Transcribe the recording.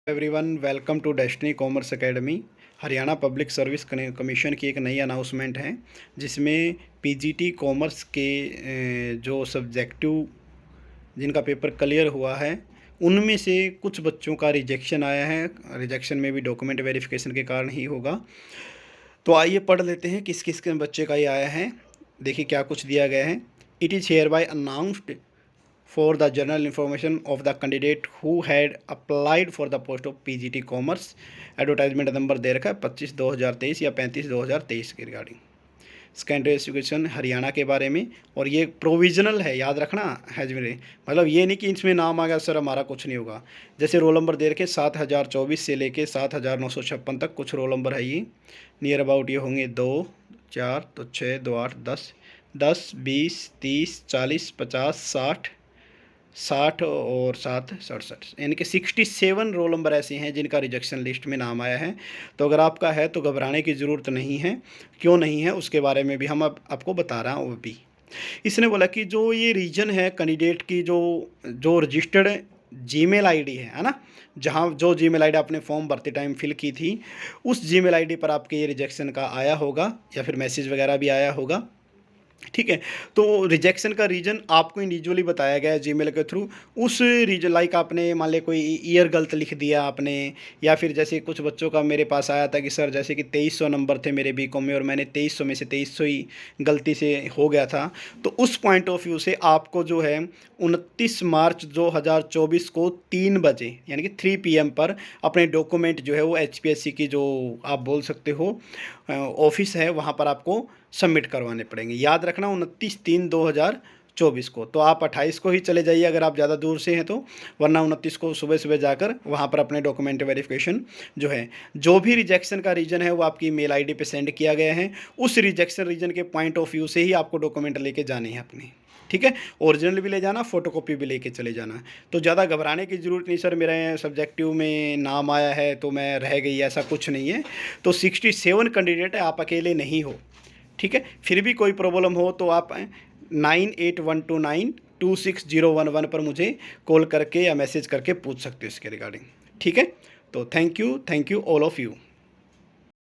Everyone, welcome to Destiny Commerce Academy. Haryana public service commission की एक नई अनाउंसमेंट है जिसमें पीजीटी कॉमर्स के जो सब्जेक्टिव जिनका पेपर क्लियर हुआ है उनमें से कुछ बच्चों का रिजेक्शन आया है। रिजेक्शन में भी डॉक्यूमेंट वेरिफिकेशन के कारण ही होगा। तो आइए पढ़ लेते हैं किस किस के बच्चे का ये आया है। देखिए क्या कुछ दिया गया है। It is hereby announced for the general information of the candidate who had applied for the post of PGT commerce. Advertisement number दे रखा है 25/2023 या 35/2023 के रिगार्डिंग सेकेंडरी एजुकेशन हरियाणा के बारे में। और ये प्रोविजनल है, याद रखना है मेरे, मतलब ये नहीं कि इसमें नाम आ गया सर हमारा कुछ नहीं होगा। जैसे रोल नंबर दे रखे 7024 से लेके 7956 तक कुछ रोल नंबर है। ये नियर अबाउट ये होंगे 2 4 तो 6 2 8 10 10 20 30 40 50 60 और 7 67, यानी कि 67 रोल नंबर ऐसे हैं जिनका रिजेक्शन लिस्ट में नाम आया है। तो अगर आपका है तो घबराने की ज़रूरत नहीं है। क्यों नहीं है उसके बारे में भी हम अब आपको बता रहा हूँ। वो भी इसने बोला कि जो ये रीजन है कैंडिडेट की जो जो रजिस्टर्ड जीमेल आईडी है ना, जहाँ जो जीमेल आईडी आपने फॉर्म भरते टाइम फिल की थी उस जीमेल आईडी पर आपके ये रिजेक्शन का आया होगा या फिर मैसेज वगैरह भी आया होगा। ठीक है, तो रिजेक्शन का रीज़न आपको इंडिविजुअली बताया गया है जीमेल के थ्रू। उस रीजन लाइक आपने मान लिया कोई ईयर गलत लिख दिया आपने, या फिर जैसे कुछ बच्चों का मेरे पास आया था कि सर जैसे कि 2300 नंबर थे मेरे बीकॉम में और मैंने 2300 में से 2300 ही गलती से हो गया था। तो उस पॉइंट ऑफ व्यू से आपको जो है 29 मार्च 2024 को 3 बजे यानी कि 3 PM पर अपने डॉक्यूमेंट जो है वो HPSC की जो आप बोल सकते हो ऑफिस है वहाँ पर आपको सबमिट करवाने पड़ेंगे। याद रखना 29/3/2024 को। तो आप 28 को ही चले जाइए अगर आप ज़्यादा दूर से हैं तो, वरना 29 को सुबह सुबह जाकर वहाँ पर अपने डॉक्यूमेंट वेरिफिकेशन जो है, जो भी रिजेक्शन का रीज़न है वो आपकी मेल आईडी पे सेंड किया गया है। उस रिजेक्शन रीजन के पॉइंट ऑफ व्यू से ही आपको डॉक्यूमेंट लेके जाने हैं अपने। ठीक है, ओरिजिनल भी ले जाना, फ़ोटोकॉपी भी लेके चले जाना। तो ज़्यादा घबराने की ज़रूरत नहीं सर मेरे सब्जेक्टिव में नाम आया है तो मैं रह गई, ऐसा कुछ नहीं है। तो 67 कैंडिडेट है, आप अकेले नहीं हो। ठीक है, फिर भी कोई प्रॉब्लम हो तो आप 9812926011 पर मुझे कॉल करके या मैसेज करके पूछ सकते हो इसके रिगार्डिंग। ठीक है, तो thank you all of you.